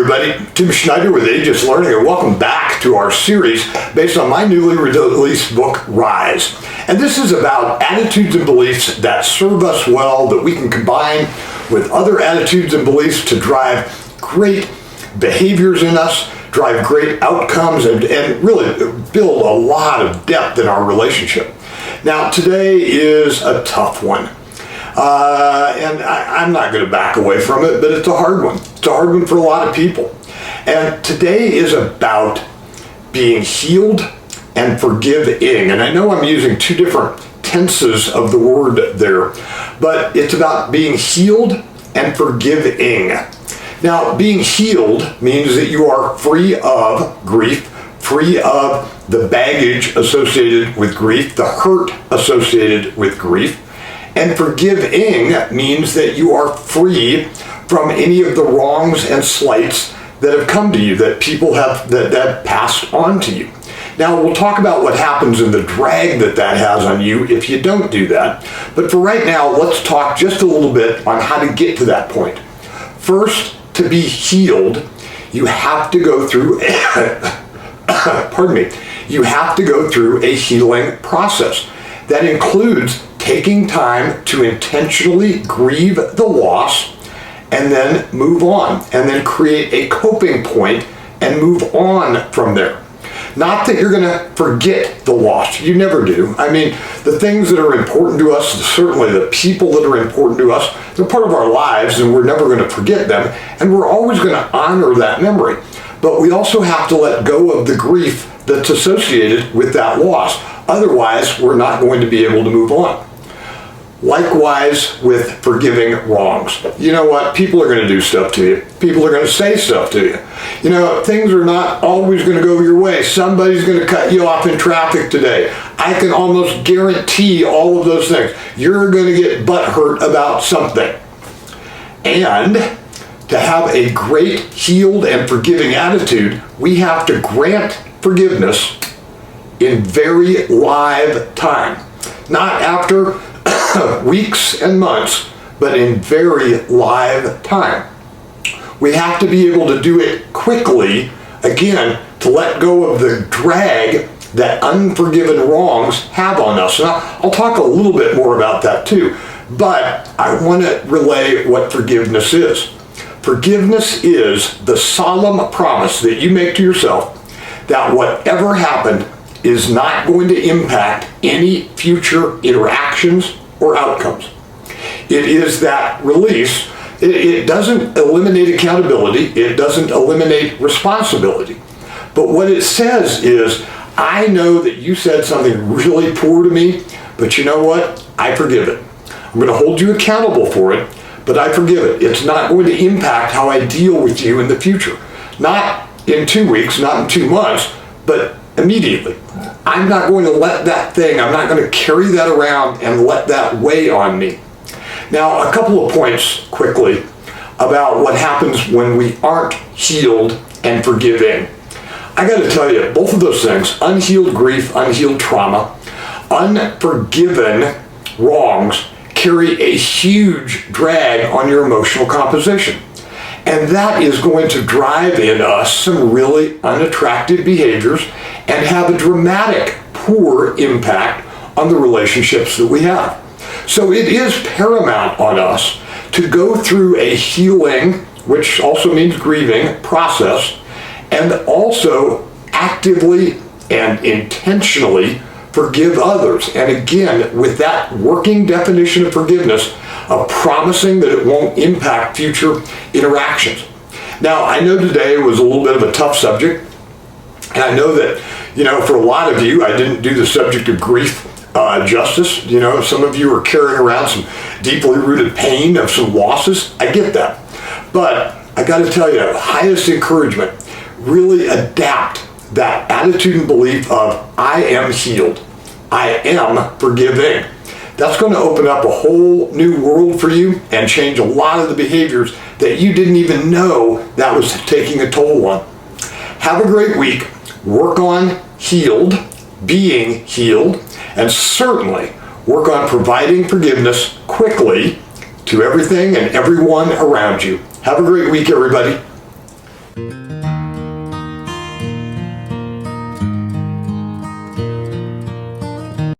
everybody. Tim Schneider with Aegis Learning, and welcome back to our series based on my newly released book, Rise. And this is about attitudes and beliefs that serve us well, that we can combine with other attitudes and beliefs to drive great behaviors in us, drive great outcomes, and really build a lot of depth in our relationship. Now, today is a tough one. And I'm not going to back away from it, but it's a hard one. It's a hard one for a lot of people. And today is about being healed and forgiving. And I know I'm using two different tenses of the word there, but it's about being healed and forgiving. Now, being healed means that you are free of grief, free of the baggage associated with grief, the hurt associated with grief. And forgiving means that you are free from any of the wrongs and slights that have come to you, that people have that passed on to you. Now, we'll talk about what happens in the drag that has on you if you don't do that. But for right now, let's talk just a little bit on how to get to that point. First, to be healed, you have to go through you have to go through a healing process. That includes taking time to intentionally grieve the loss and then move on, and then create a coping point and move on from there. Not that you're going to forget the loss. You never do. I mean, the things that are important to us, certainly the people that are important to us, they're part of our lives, and we're never going to forget them, and we're always going to honor that memory. But we also have to let go of the grief that's associated with that loss. Otherwise, we're not going to be able to move on. Likewise with forgiving wrongs. You know what? People are going to do stuff to you. People are going to say stuff to you. You know, things are not always going to go your way. Somebody's going to cut you off in traffic today. I can almost guarantee all of those things. You're going to get butthurt about something. And to have a great healed and forgiving attitude, we have to grant forgiveness in very live time. Not after weeks and months, but in very live time. We have to be able to do it quickly, again, to let go of the drag that unforgiven wrongs have on us. And I'll talk a little bit more about that too, but I want to relay what forgiveness is. Forgiveness is the solemn promise that you make to yourself that whatever happened is not going to impact any future interactions or outcomes. It is that release. It doesn't eliminate accountability. It doesn't eliminate responsibility. But what it says is, I know that you said something really poor to me, but you know what? I forgive it. I'm going to hold you accountable for it, but I forgive it. It's not going to impact how I deal with you in the future. Not in 2 weeks, not in 2 months, but immediately. I'm not going to let that thing, I'm not going to carry that around and let that weigh on me. Now, a couple of points quickly about what happens when we aren't healed and forgiving. I got to tell you, both of those things, unhealed grief, unhealed trauma, unforgiven wrongs, carry a huge drag on your emotional composition. And that is going to drive in us some really unattractive behaviors and have a dramatic, poor impact on the relationships that we have. So it is paramount on us to go through a healing, which also means grieving, process, and also actively and intentionally forgive others. And again, with that working definition of forgiveness, of promising that it won't impact future interactions. Now, I know today was a little bit of a tough subject, and I know that, for a lot of you, I didn't do the subject of grief justice. Some of you are carrying around some deeply rooted pain of some losses. I get that. But I got to tell you, highest encouragement, really adapt that attitude and belief of, I am healed. I am forgiving. That's going to open up a whole new world for you and change a lot of the behaviors that you didn't even know that was taking a toll on. Have a great week. Work on healed, being healed, and certainly work on providing forgiveness quickly to everything and everyone around you. Have a great week, everybody. bye.